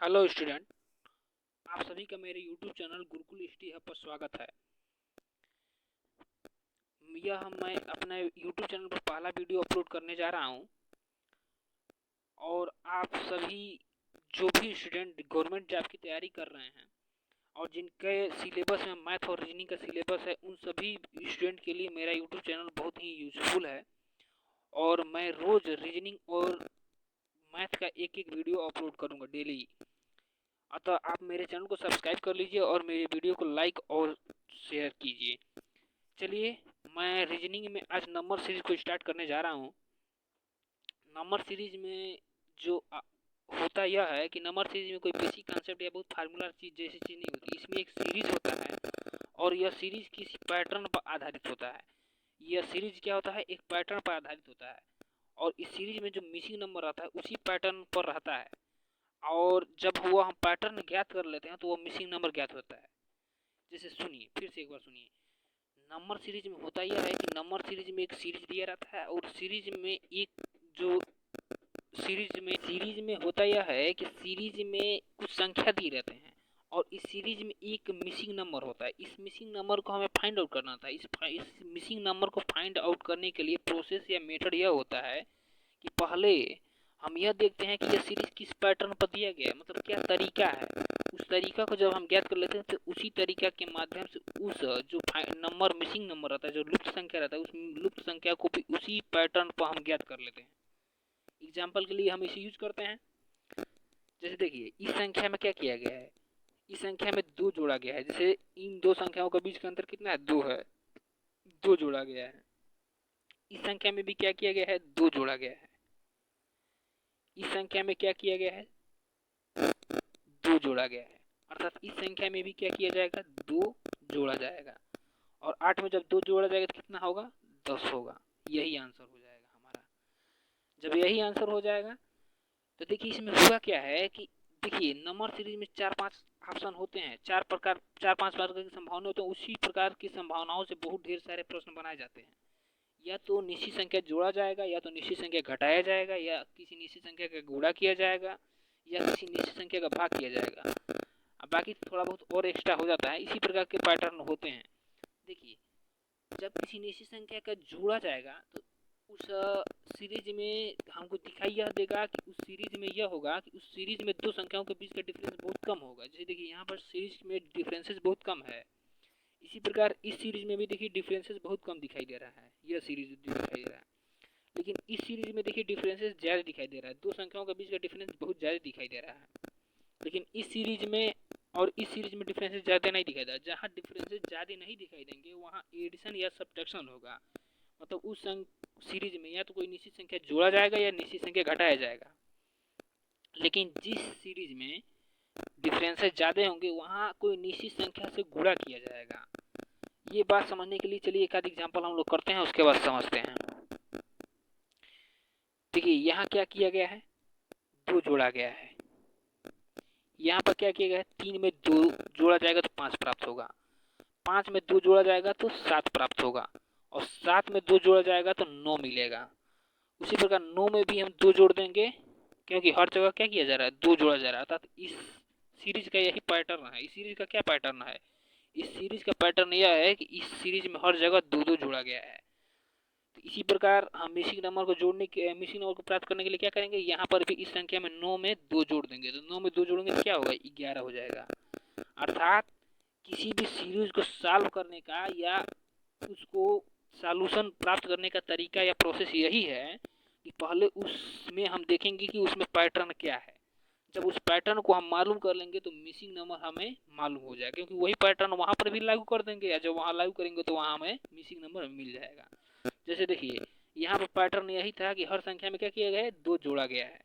Hello student, आप सभी का मेरे YouTube channel Gurukul study hub पर स्वागत है। मैं अपने YouTube चैनल पर पहला वीडियो अपलोड करने जा रहा हूं और आप सभी जो भी स्टूडेंट गवर्नमेंट जॉब की तैयारी कर रहे हैं और जिनके सिलेबस में मैथ और रीजनिंग का सिलेबस है, उन सभी स्टूडेंट के लिए मेरा YouTube चैनल बहुत ही यूजफुल है और मैं रोज़ रीजनिंग और मैथ का एक एक वीडियो अपलोड करूँगा डेली। अतः आप मेरे चैनल को सब्सक्राइब कर लीजिए और मेरे वीडियो को लाइक और शेयर कीजिए। चलिए, मैं रीजनिंग में आज नंबर सीरीज को स्टार्ट करने जा रहा हूँ। नंबर सीरीज में जो होता यह है कि नंबर सीरीज में कोई बेसिक कंसेप्ट या बहुत फार्मूला चीज़ जैसी चीज़ नहीं होती। इसमें एक सीरीज होता है और यह सीरीज किसी पैटर्न पर आधारित होता है। यह सीरीज क्या होता है, एक पैटर्न पर आधारित होता है और इस सीरीज में जो मिसिंग नंबर रहता है उसी पैटर्न पर रहता है और जब वो हम पैटर्न ज्ञात कर लेते हैं तो वो मिसिंग नंबर ज्ञात होता है। जैसे सुनिए, फिर से एक बार सुनिए। नंबर सीरीज में होता यह है कि नंबर सीरीज में एक सीरीज दिया रहता है और सीरीज में एक जो सीरीज में होता यह है कि सीरीज में कुछ संख्या दिए रहते हैं और इस सीरीज में एक मिसिंग नंबर होता है। इस मिसिंग नंबर को हमें फाइंड आउट करना था। इस मिसिंग नंबर को फाइंड आउट करने के लिए प्रोसेस या मेथड यह होता है कि पहले हम यह देखते हैं कि यह सीरीज किस पैटर्न पर दिया गया है, मतलब क्या तरीका है। उस तरीका को जब हम ज्ञात कर लेते हैं तो उसी तरीका के माध्यम से उस जो नंबर मिसिंग नंबर रहता है, जो लुप्त संख्या रहता है, उस लुप्त संख्या को भी उसी पैटर्न पर हम ज्ञात कर लेते हैं। एग्जाम्पल के लिए हम इसे यूज करते हैं। जैसे देखिए, इस संख्या में क्या किया गया है, इस संख्या में 2 जोड़ा गया है। जैसे इन दो संख्याओं के बीच का अंतर कितना है, 2 है, 2 जोड़ा गया है। इस संख्या में भी क्या किया गया है, 2 जोड़ा गया है। इस संख्या में क्या किया गया है, 2 जोड़ा गया है। अर्थात इस संख्या में भी क्या किया जाएगा, 2 जोड़ा जाएगा और 8 में जब 2 जोड़ा जाएगा तो कितना होगा, 10 होगा। यही आंसर हो जाएगा हमारा। जब यही आंसर हो जाएगा तो देखिए इसमें हुआ क्या है कि देखिए नंबर सीरीज में 4-5 ऑप्शन होते हैं, 4-5 प्रकार की संभावना होती है। उसी प्रकार की संभावनाओं से बहुत ढेर सारे प्रश्न बनाए जाते हैं। या तो निश्चित संख्या जोड़ा जाएगा, या तो निश्चित संख्या घटाया जाएगा, या किसी निश्चित संख्या का गुणा किया जाएगा, या किसी निश्चित संख्या का भाग किया जाएगा। अब बाकी थोड़ा बहुत और एक्स्ट्रा हो जाता है। इसी प्रकार के पैटर्न होते हैं। देखिए, जब किसी निश्चित संख्या का जोड़ा जाएगा तो उस सीरीज में हमको दिखाई यह देगा कि उस सीरीज में यह होगा कि उस सीरीज में दो संख्याओं के बीच का डिफरेंस बहुत कम होगा। जैसे देखिए यहाँ पर सीरीज में डिफरेंसेस बहुत कम है। इसी प्रकार इस सीरीज में भी देखिए डिफरेंसेस बहुत कम दिखाई दे रहा है। यह सीरीज दिखाई दे रहा है, लेकिन इस सीरीज में देखिए डिफरेंसेस ज़्यादा दिखाई दे रहा है। दो संख्याओं के बीच का डिफरेंस बहुत ज़्यादा दिखाई दे रहा है। लेकिन इस सीरीज में और इस सीरीज में डिफरेंसेस ज़्यादा नहीं दिखाई देगा। जहाँ डिफरेंसेस ज़्यादा नहीं दिखाई देंगे वहाँ एडिशन या सब्ट्रैक्शन होगा। मतलब उस सीरीज में या तो कोई निश्चित संख्या जोड़ा जाएगा या निश्चित संख्या घटाया जाएगा। लेकिन जिस सीरीज में डिफरेंसेस ज़्यादा होंगे वहाँ कोई निश्चित संख्या से गुणा किया जाएगा। ये बात समझने के लिए चलिए एक आध एग्जाम्पल हम लोग करते हैं, उसके बाद समझते हैं। देखिए यहाँ क्या किया गया है, 2 जोड़ा गया है। यहाँ पर क्या किया गया है, 3 में 2 जोड़ा जाएगा तो 5 प्राप्त होगा, 5 में 2 जोड़ा जाएगा तो 7 प्राप्त होगा और 7 में 2 जोड़ा जाएगा तो 9 मिलेगा। उसी प्रकार 9 में भी हम 2 जोड़ देंगे, क्योंकि हर जगह क्या किया जा रहा है, 2 जोड़ा जा रहा है। अर्थात इस सीरीज का यही पैटर्न है। इस सीरीज का क्या पैटर्न है, इस सीरीज का पैटर्न यह है कि इस सीरीज में हर जगह 2-2 जोड़ा गया है। तो इसी प्रकार हम मिसिंग नंबर को मिसिंग नंबर को प्राप्त करने के लिए क्या करेंगे, यहाँ पर भी इस संख्या में 9 में 2 जोड़ देंगे। तो 9 में 2 जोड़ेंगे तो क्या होगा, 11 हो जाएगा। अर्थात किसी भी सीरीज को सॉल्व करने का या उसको सॉल्यूशन प्राप्त करने का तरीका या प्रोसेस यही है कि पहले उसमें हम देखेंगे कि उसमें पैटर्न क्या है। जब उस पैटर्न को हम मालूम कर लेंगे तो मिसिंग नंबर हमें मालूम हो जाएगा, क्योंकि वही पैटर्न वहाँ पर भी लागू कर देंगे या जब वहाँ लागू करेंगे तो वहाँ हमें मिसिंग नंबर मिल जाएगा। जैसे देखिए यहाँ पर पैटर्न यही था कि हर संख्या में क्या किया गया है, 2 जोड़ा गया है।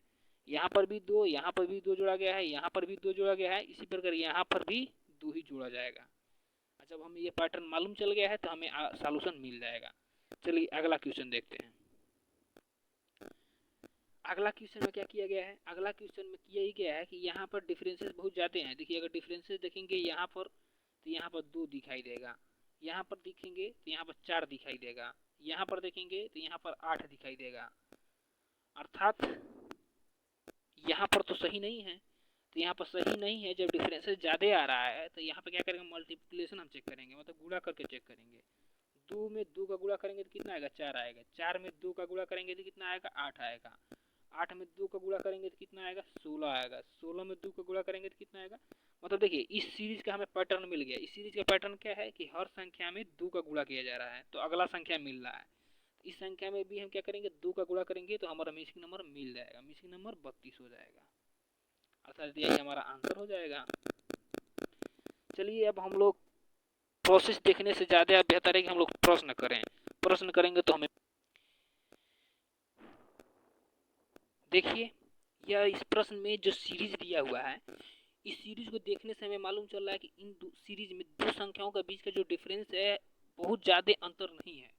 यहाँ पर भी 2, यहाँ पर भी 2 जोड़ा गया है, यहाँ पर भी 2 जोड़ा गया है। इसी प्रकार यहाँ पर भी 2 ही जोड़ा जाएगा। जब हमें ये पैटर्न मालूम चल गया है तो हमें सॉल्यूशन मिल जाएगा। चलिए अगला क्वेश्चन देखते हैं। अगला क्वेश्चन में क्या किया गया है, अगला क्वेश्चन में किया ही गया है कि यहाँ पर डिफरेंसेस बहुत ज़्यादा हैं। देखिए अगर डिफरेंसेस देखेंगे यहाँ पर तो यहाँ पर 2 दिखाई देगा, यहाँ पर देखेंगे तो यहाँ पर 4 दिखाई देगा, यहाँ पर देखेंगे तो यहाँ पर 8 दिखाई देगा। अर्थात यहाँ पर तो सही नहीं है। तो यहाँ पर सही नहीं है। जब डिफरेंसेस ज़्यादा आ रहा है तो यहाँ पर क्या करेंगे, मल्टीप्लिकेशन हम चेक करेंगे, मतलब गुणा करके चेक करेंगे। 2 में 2 का गुणा करेंगे तो कितना आएगा, 4 आएगा। 4 में 2 का गुणा करेंगे तो कितना आएगा, 8 आएगा। 8 में 2 का गुणा करेंगे तो कितना आएगा, 16 आएगा। 16 में 2 का गुणा करेंगे तो कितना आएगा। मतलब देखिए इस सीरीज का हमें पैटर्न मिल गया। इस सीरीज का पैटर्न क्या है कि हर संख्या में 2 का गुणा किया जा रहा है तो अगला संख्या मिल रहा है। इस संख्या में भी हम क्या करेंगे, 2 का गुणा करेंगे तो हमारा मिसिंग नंबर मिल जाएगा। मिसिंग नंबर 32 हो जाएगा, अर्थात यही हमारा आंसर हो जाएगा। चलिए अब हम लोग प्रोसेस देखने से ज़्यादा बेहतर है कि हम लोग प्रश्न करें। प्रश्न करेंगे तो हमें देखिए यह इस प्रश्न में जो सीरीज दिया हुआ है, इस सीरीज को देखने से हमें मालूम चल रहा है कि इन सीरीज में दो संख्याओं के बीच का जो डिफरेंस है बहुत ज़्यादा अंतर नहीं है।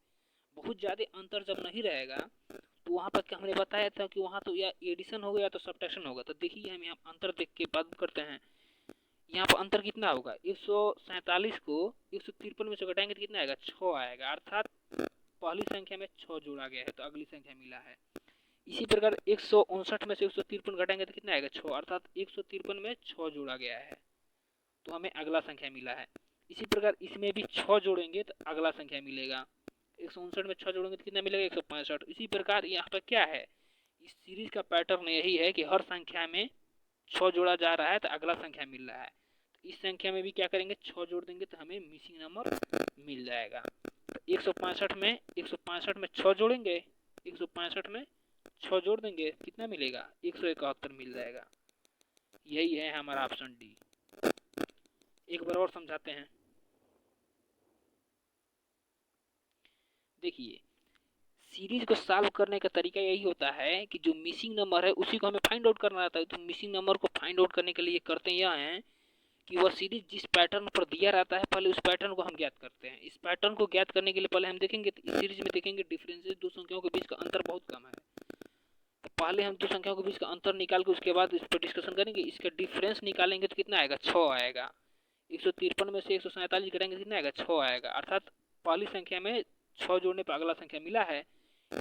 बहुत ज़्यादा अंतर जब नहीं रहेगा तो वहाँ पर क्या हमने बताया था कि वहाँ तो या एडिशन होगा या तो सब्ट्रैक्शन होगा। तो देखिए हम यहाँ अंतर देख के बात करते हैं। यहाँ पर अंतर कितना होगा, 147 को 153 में से घटाएंगे तो कितना आएगा, 6 आएगा। अर्थात पहली संख्या में 6 जोड़ा गया है तो अगली संख्या मिला है। इसी प्रकार 159 में से 153 घटाएंगे तो कितना आएगा, 6, अर्थात 153 में 6 जोड़ा गया है तो हमें अगला संख्या मिला है। इसी प्रकार इसमें भी 6 जोड़ेंगे तो अगला संख्या मिलेगा। 159 में 6 जोड़ेंगे तो कितना मिलेगा, 165। इसी प्रकार यहाँ पर क्या है, इस सीरीज का पैटर्न यही है कि हर संख्या में 6 जोड़ा जा रहा है तो अगला संख्या मिल रहा है। तो इस संख्या में भी क्या करेंगे, 6 जोड़ देंगे तो हमें मिसिंग नंबर मिल जाएगा। तो 165 में 6 जोड़ेंगे, 165 में 6 जोड़ देंगे कितना मिलेगा, 171 मिल जाएगा। यही है हमारा ऑप्शन डी। एक बार और समझाते हैं। देखिए सीरीज को सॉल्व करने का तरीका यही होता है कि जो मिसिंग नंबर है उसी को हमें फाइंड आउट करना रहता है। तो मिसिंग नंबर को फाइंड आउट करने के लिए करते यह हैं कि वह सीरीज जिस पैटर्न पर दिया रहता है पहले उस पैटर्न को हम ज्ञात करते हैं। इस पैटर्न को ज्ञात करने के लिए पहले हम देखेंगे तो इस सीरीज में देखेंगे डिफरेंसेस दो संख्याओं के बीच का अंतर बहुत कम है। तो पहले हम दो संख्याओं के बीच का अंतर निकाल के उसके बाद इस पर डिस्कशन करेंगे। इसका डिफरेंस निकालेंगे तो कितना आएगा, 6 आएगा। 153 में से 147 घटाएंगे तो कितना आएगा, 6 आएगा। अर्थात पहली संख्या में 6 जोड़ने पर अगला संख्या मिला है।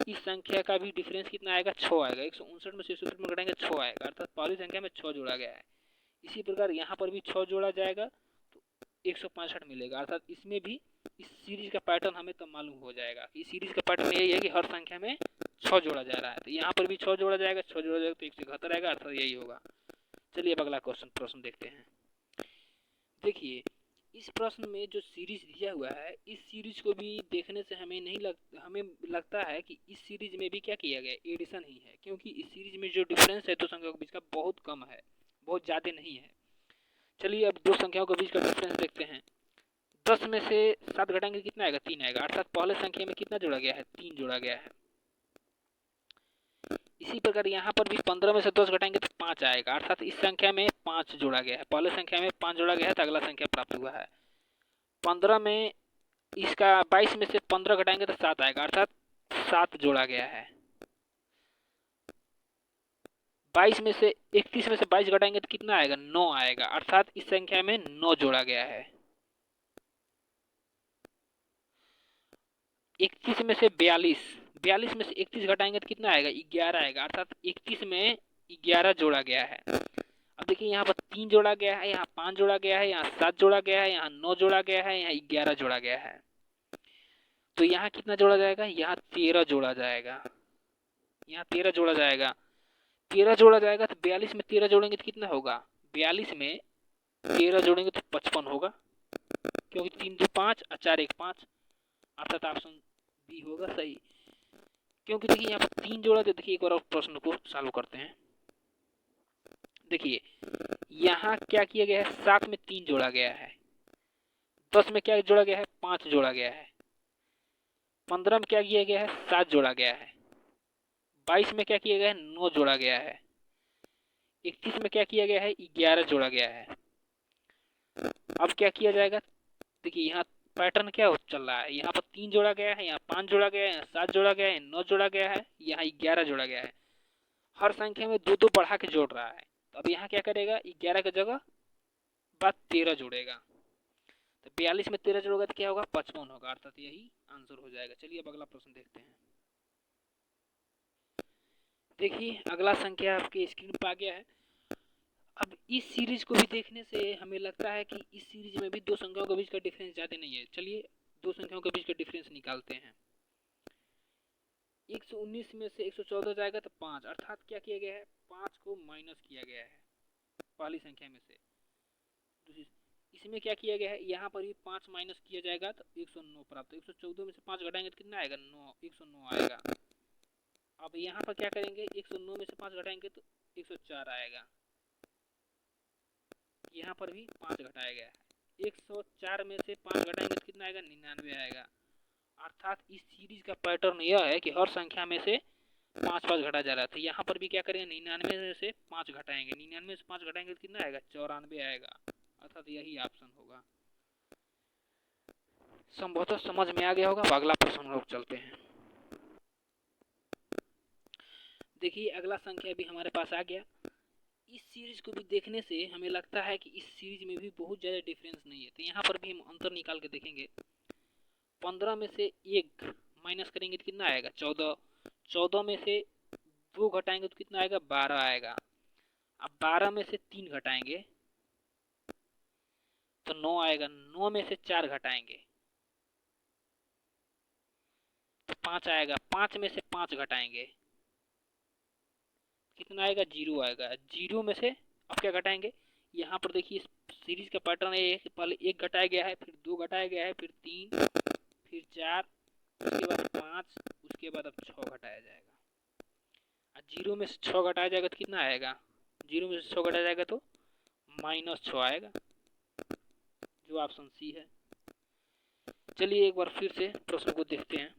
इस संख्या का भी डिफरेंस कितना आएगा, 6 आएगा। 159 में से 153 घटाएंगे 6 आएगा, अर्थात पहली संख्या में 6 जोड़ा गया है। इसी प्रकार यहाँ पर भी 6 जोड़ा जाएगा तो 165 मिलेगा। अर्थात इसमें भी इस सीरीज का पैटर्न हमें तब मालूम हो जाएगा कि सीरीज का पैटर्न यही है कि हर संख्या में 6 जोड़ा जा रहा है। तो यहाँ पर भी 6 जोड़ा जाएगा, 6 जोड़ा जाएगा तो 171 आएगा, अर्थात यही होगा। चलिए अब अगला प्रश्न देखते हैं। देखिए इस प्रश्न में जो सीरीज दिया हुआ है, इस सीरीज को भी देखने से हमें लगता है कि इस सीरीज में भी क्या किया गया, एडिशन ही है। क्योंकि इस सीरीज में जो डिफरेंस है दो संख्याओं के बीच का बहुत कम है, बहुत ज़्यादा नहीं है। चलिए अब दो संख्याओं के बीच का डिफरेंस देखते हैं। 10 में से 7 घटाएंगे कितना आएगा, 3 आएगा। अर्थात पहले संख्या में कितना जोड़ा गया है, 3 जोड़ा गया है। इसी प्रकार यहाँ पर भी 15 में से 10 घटाएंगे तो 5 आएगा। अर्थात इस संख्या में 5 जोड़ा गया है। पहले संख्या में 5 जोड़ा गया है तो अगला संख्या प्राप्त हुआ है। 15 में इसका 22 में से 15 घटाएंगे तो 7 आएगा, अर्थात 7 जोड़ा गया है। 22 में से 31 में से 22 घटाएंगे तो कितना आएगा, 9 आएगा। अर्थात इस संख्या में 9 जोड़ा गया है। 31 में से 42 में से 31 घटाएंगे तो कितना आएगा, 11 आएगा। अर्थात 31 में 11 जोड़ा गया है। अब देखिए यहाँ पर 3 जोड़ा गया है, यहाँ 5 जोड़ा गया है, यहाँ 7 जोड़ा गया है, यहाँ 9 जोड़ा गया है, यहाँ 11 जोड़ा गया है। तो यहाँ कितना जोड़ा जाएगा, यहाँ 13 जोड़ा जाएगा। यहाँ 13 जोड़ा जाएगा। 13 जोड़ा जाएगा तो 42 में 13 जोड़ेंगे तो कितना होगा, 42 में 13 जोड़ेंगे तो 55 होगा। क्योंकि 3 2 5 और 4 1 5, अर्थात ऑप्शन बी होगा सही। क्योंकि देखिए यहाँ पर 3 जोड़ा, तो देखिए एक बार और प्रश्न को सॉल्व करते हैं। देखिए यहाँ क्या किया गया है, 7 में 3 जोड़ा गया है। 10 में क्या जोड़ा गया है, 5 जोड़ा गया है। 15 में क्या किया गया है, 7 जोड़ा गया है। 22 में क्या किया गया है, 9 जोड़ा गया है। 31 में क्या किया गया है, 11 जोड़ा गया है। अब क्या किया जाएगा, देखिए यहाँ पैटर्न क्या चल रहा है, यहाँ पर 3 जोड़ा गया है, यहाँ 5 जोड़ा गया है, यहाँ 7 जोड़ा गया है, 9 जोड़ा गया है, यहाँ 11 जोड़ा गया है। हर संख्या में 2 2 बढ़ा के जोड़ रहा है। तो अब यहाँ क्या करेगा, 11 की जगह बाद 13 जोड़ेगा। तो 42 में 13 जोड़ेगा तो क्या होगा, 55 होगा। अर्थात यही आंसर हो जाएगा। चलिए अब अगला प्रश्न देखते हैं। देखिए अगला संख्या आपके स्क्रीन पर आ गया है। अब इस सीरीज को भी देखने से हमें लगता है कि इस सीरीज में भी दो संख्याओं के बीच का डिफरेंस ज़्यादा नहीं है। चलिए दो संख्याओं के बीच का डिफरेंस निकालते हैं। 119 में से 114 जाएगा तो 5, अर्थात क्या किया गया है, 5 को माइनस किया गया है पहली संख्या में से। इसमें क्या किया गया है, यहाँ पर भी 5 माइनस किया जाएगा तो 109 प्राप्त। 114 में से 5 घटाएंगे तो कितना आएगा, 9, 109 आएगा। अब यहाँ पर क्या करेंगे, 109 में से 5 घटाएंगे तो 104 आएगा। यहाँ पर भी 5 घटाया गया है। 104 में से 5 घटाएंगे तो कितना आएगा, 99 आएगा। अर्थात इस सीरीज का पैटर्न यह है कि हर संख्या में से 5 घटा जा रहा है। तो यहाँ पर भी क्या करेंगे, 99 में से 5 घटाएंगे, 99 से 5 घटाएंगे तो कितना आएगा, 94 आएगा। अर्थात यही ऑप्शन होगा। संभवतः समझ में आ गया होगा। अगला प्रश्न लोग चलते हैं। देखिए अगला संख्या भी हमारे पास आ गया। इस सीरीज को भी देखने से हमें लगता है कि इस सीरीज में भी बहुत ज़्यादा डिफरेंस नहीं है। तो यहाँ पर भी हम अंतर निकाल के देखेंगे। 15 में से 1 माइनस करेंगे तो कितना आएगा, 14। 14 में से 2 घटाएंगे तो कितना आएगा, 12 आएगा। अब 12 में से 3 घटाएंगे तो 9 आएगा। 9 में से 4 घटाएंगे तो 5 आएगा। 5 में से 5 घटाएंगे कितना आएगा, 0 आएगा। 0 में से अब क्या घटाएंगे, यहाँ पर देखिए सीरीज का पैटर्न है कि पहले 1 घटाया गया है, फिर 2 घटाया गया है, फिर 3, फिर 4, उसके बाद 5, उसके बाद अब 6 घटाया जाएगा। 0 में से 6 घटाया जाएगा तो कितना आएगा, 0 में से 6 घटाया जाएगा तो -6 आएगा, जो ऑप्शन सी है। चलिए एक बार फिर से प्रश्न को देखते हैं।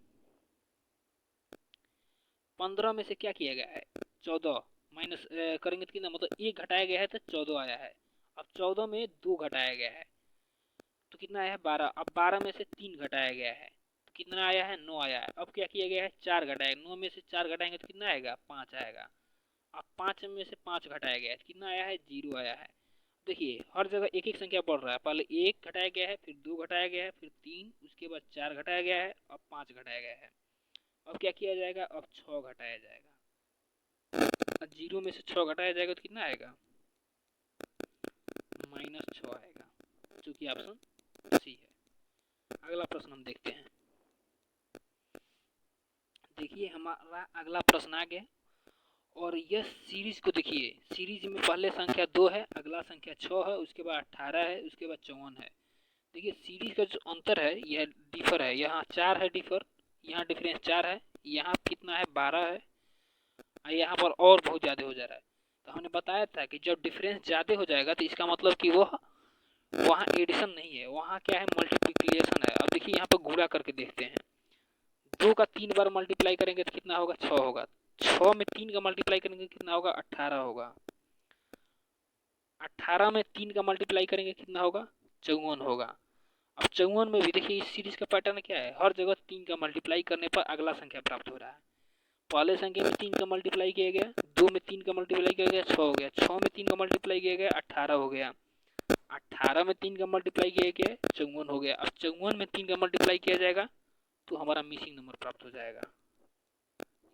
15 में से क्या किया गया है, 14 माइनस करेंगे तो कितना, मतलब 1 घटाया गया है तो 14 आया है। अब 14 में 2 घटाया गया है तो कितना आया है, 12। अब 12 में से 3 घटाया गया है तो कितना आया है, 9 आया है। अब क्या किया गया है, 4 घटाया, 9 में से 4 घटाएंगे तो कितना आएगा, 5 आएगा। अब 5 में से 5 घटाया गया है तो कितना आया है, 0 आया है। देखिए हर जगह एक एक संख्या बढ़ रहा है। पहले 1 घटाया गया है, फिर 2 घटाया गया है, फिर 3, उसके बाद 4 घटाया गया है, अब 5 घटाया गया है। अब क्या किया जाएगा, अब 6 घटाया जाएगा। 0 में से 6 घटाया जाएगा तो कितना आएगा, -6 आएगा, जो कि ऑप्शन सी है। अगला प्रश्न हम देखते हैं। देखिए हमारा अगला प्रश्न आ गया और यह सीरीज को देखिए। सीरीज में पहले संख्या 2 है, अगला संख्या 6 है, उसके बाद 18 है, उसके बाद 54 है। देखिए सीरीज का जो अंतर है यह डिफर है। यहाँ 4 है डिफर, यहाँ डिफरेंस 4 है, यहाँ कितना है, 12 है, यहाँ पर और बहुत ज़्यादा हो जा रहा है। तो हमने बताया था कि जब डिफरेंस ज़्यादा हो जाएगा तो इसका मतलब कि वो वहाँ एडिशन नहीं है, वहाँ क्या है, मल्टीप्लिकेशन है। अब देखिए यहाँ पर गुणा करके देखते हैं। 2 का 3 बार मल्टीप्लाई करेंगे तो कितना होगा, 6 होगा। 6 में 3 का मल्टीप्लाई करेंगे कितना होगा, 18 होगा। 18 में 3 का मल्टीप्लाई करेंगे कितना होगा, 54 होगा। अब 54 में भी देखिए इस सीरीज का पैटर्न क्या है, हर जगह 3 का मल्टीप्लाई करने पर अगला संख्या प्राप्त हो रहा है। पहले संख्या में 3 का मल्टीप्लाई किया गया, 2 में 3 का मल्टीप्लाई किया गया, 6 हो गया। 6 में 3 का मल्टीप्लाई किया गया, 18 हो गया। 18 में 3 का मल्टीप्लाई किया गया, 54 हो गया। अब 54 में 3 का मल्टीप्लाई किया जाएगा तो हमारा मिसिंग नंबर प्राप्त हो जाएगा।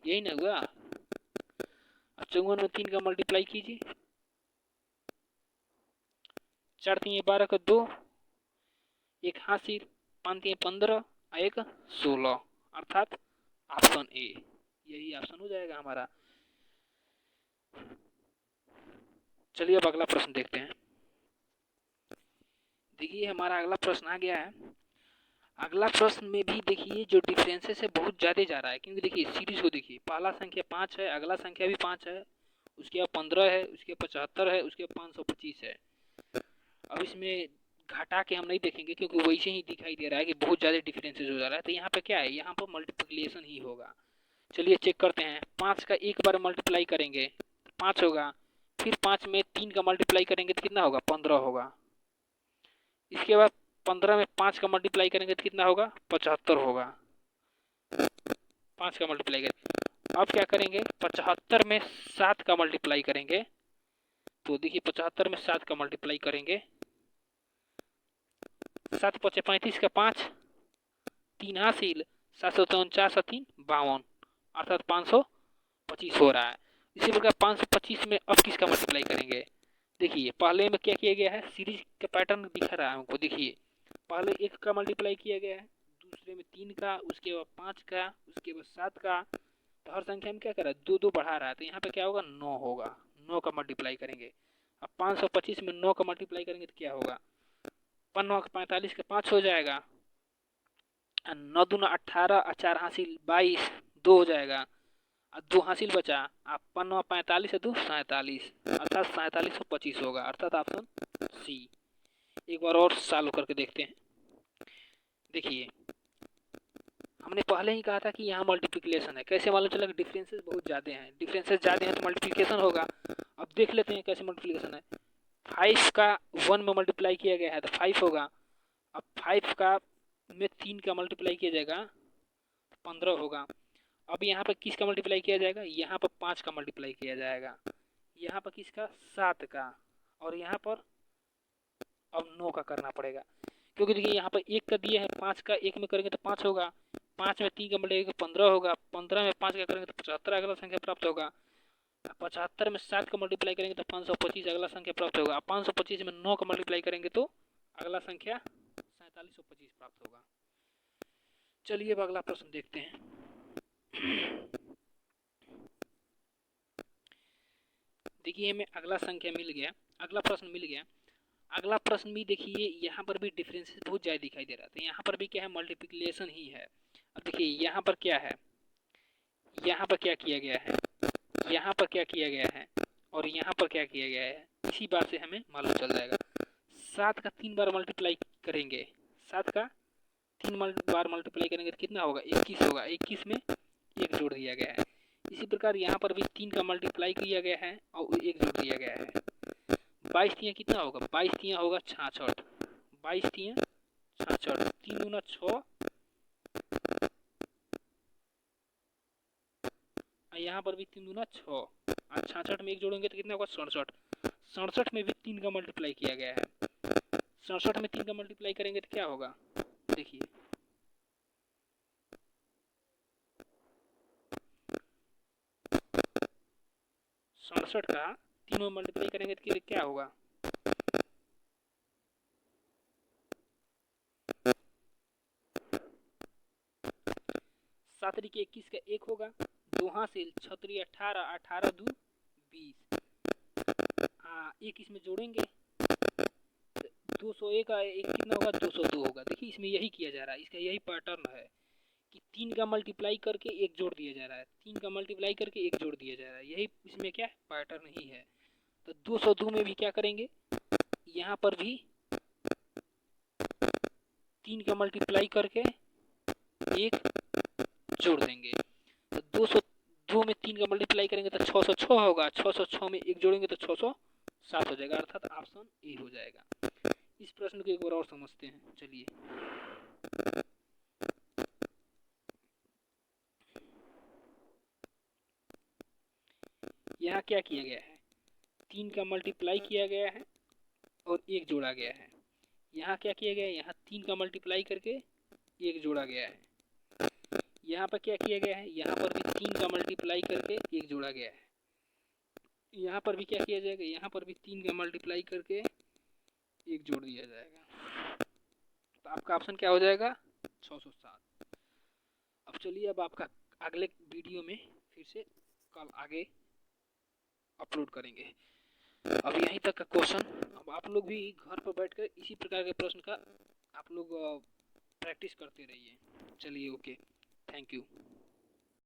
यही ना हुआ। अब 54 में 3 का मल्टीप्लाई कीजिए, 4 3 12 का 2, 1 हासिल, 5 3 15, 1 16, अर्थात ऑप्शन ए यही ऑप्शन हो जाएगा हमारा। चलिए अब अगला प्रश्न देखते हैं। देखिए हमारा अगला प्रश्न आ गया है। अगला प्रश्न में भी देखिए जो डिफरेंसेस है बहुत ज़्यादा जा रहा है, क्योंकि देखिए सीरीज को देखिए, पहला संख्या 5 है, अगला संख्या भी 5 है, उसके बाद 15 है, उसके 75 है, उसके 525 है। अब इसमें घटा के हम नहीं देखेंगे क्योंकि वैसे ही दिखाई दे रहा है कि बहुत ज़्यादा डिफरेंसेस हो जा रहा है। तो यहाँ पे क्या है, यहाँ पर मल्टीप्लिकेशन ही होगा। चलिए चेक करते हैं। 5 का एक बार मल्टीप्लाई करेंगे 5 होगा, फिर 5 में 3 का मल्टीप्लाई करेंगे तो कितना होगा, 15 होगा। इसके बाद 15 में 5 का मल्टीप्लाई करेंगे तो कितना होगा, 75 होगा। 5 का मल्टीप्लाई करेंगे। अब क्या करेंगे, 75 में 7 का मल्टीप्लाई करेंगे तो देखिए 75 में 7 का मल्टीप्लाई करेंगे, 7 5 35 का 5, 3 हासिल, 749 3 52, अर्थात 525 हो रहा है। इसी प्रकार 525 में अब किसका मल्टीप्लाई करेंगे, देखिए पहले में क्या किया गया है, सीरीज का पैटर्न दिख रहा है हमको। देखिए पहले 1 का मल्टीप्लाई किया गया है, दूसरे में 3 का, उसके बाद 5 का, उसके बाद 7 का। तो हर संख्या में क्या कर रहा है, दो दो बढ़ा रहा है। तो यहाँ पे क्या होगा, 9 होगा। 9 का मल्टीप्लाई करेंगे। अब 525 में 9 का मल्टीप्लाई करेंगे तो क्या होगा, 5 45 का 5 हो जाएगा। 9 दूना 18, 4 हासिल 22, 2 हो जाएगा। और 2 हासिल बचा। आप 5 45 है, 2 47, अर्थात 4725 होगा, अर्थात ऑप्शन सी। एक बार और सॉल्व करके देखते हैं। देखिए हमने पहले ही कहा था कि यहाँ मल्टीप्लिकेशन है, कैसे मालूम चला कि डिफरेंसेस बहुत ज़्यादा हैं। डिफरेंसेस ज़्यादा हैं तो मल्टीप्लिकेशन होगा। अब देख लेते हैं कैसे मल्टीप्लिकेशन है। 5 का 1 में मल्टीप्लाई किया गया है तो 5 होगा। अब 5 का में 3 का मल्टीप्लाई किया जाएगा 15 होगा। अब यहाँ पर किसका मल्टीप्लाई किया जाएगा, यहाँ पर 5 का मल्टीप्लाई किया जाएगा, यहाँ पर किसका, 7 का, और यहाँ पर अब 9 का करना पड़ेगा। क्योंकि देखिए यहाँ पर 1 का दिया है, 5 का 1 में करेंगे तो 5 होगा, 5 में 3 का मल्टीप्लाई 15 होगा, 15 में 5 का करेंगे तो 75 अगला संख्या प्राप्त होगा। 75 में 7 का मल्टीप्लाई करेंगे तो 525 अगला संख्या प्राप्त होगा। 525 में 9 का मल्टीप्लाई करेंगे तो अगला संख्या 4725 प्राप्त होगा। चलिए अब अगला प्रश्न देखते हैं। देखिए हमें अगला संख्या मिल गया, अगला प्रश्न मिल गया। अगला प्रश्न भी देखिए यहाँ पर भी डिफरेंसेस बहुत ज़्यादा दिखाई दे रहा था। यहाँ पर भी क्या है, मल्टीप्लिकेशन ही है। अब देखिए यहाँ पर क्या है, यहाँ पर क्या किया गया है, यहाँ पर क्या किया गया है, और यहाँ पर क्या किया गया है, इसी बात से हमें मालूम चल जाएगा। 7 का 3 बार मल्टीप्लाई करेंगे, 7 का 3 बार मल्टीप्लाई करेंगे तो कितना होगा, 21 होगा। 21 में 1 जोड़ दिया गया है। इसी प्रकार यहाँ पर भी 3 का मल्टीप्लाई किया गया है और 1 जोड़ दिया गया है। 22 तियाँ कितना होगा, 22 तियाँ होगा 66, 22 तियाँ 66, 3 दूना 6, यहाँ पर भी 3 दूना 6, और 66 में 1 जोड़ेंगे तो कितना होगा, 67। 67 में भी 3 का मल्टीप्लाई किया गया है। 67 में 3 का मल्टीप्लाई करेंगे तो क्या होगा, देखिए 67 का 3 में मल्टीप्लाई करेंगे तो क्या होगा, 7 के 21 का 1 होगा। 2 हासिल 6 18, 18 2 20, 1 इसमें जोड़ेंगे 201 का 1 कितना होगा, 202 होगा। देखिए इसमें यही किया जा रहा है, इसका यही पैटर्न है कि 3 का मल्टीप्लाई करके 1 जोड़ दिया जा रहा है, 3 का मल्टीप्लाई करके 1 जोड़ दिया जा रहा है, यही इसमें क्या पैटर्न ही है। तो 202 में भी क्या करेंगे, यहाँ पर भी 3 का मल्टीप्लाई करके 1 जोड़ देंगे। तो 202 में 3 का मल्टीप्लाई करेंगे तो 606 होगा। 606 में 1 जोड़ेंगे तो 607 हो जाएगा, अर्थात ऑप्शन ए हो जाएगा। इस प्रश्न को एक बार और समझते हैं। चलिए यहाँ क्या किया गया है, 3 का मल्टीप्लाई किया गया है और 1 जोड़ा गया है। यहाँ क्या किया गया है, यहाँ 3 का मल्टीप्लाई करके 1 जोड़ा गया है। यहाँ पर क्या किया गया है, यहाँ पर भी 3 का मल्टीप्लाई करके 1 जोड़ा गया है। यहाँ पर भी क्या किया जाएगा, यहाँ पर भी 3 का मल्टीप्लाई करके 1 जोड़ दिया जाएगा। तो आपका ऑप्शन क्या हो जाएगा, 607। अब चलिए अब आपका अगले वीडियो में फिर से कल आगे अपलोड करेंगे। अब यहीं तक का क्वेश्चन। अब आप लोग भी घर पर बैठकर इसी प्रकार के प्रश्न का आप लोग प्रैक्टिस करते रहिए। चलिए ओके, थैंक यू।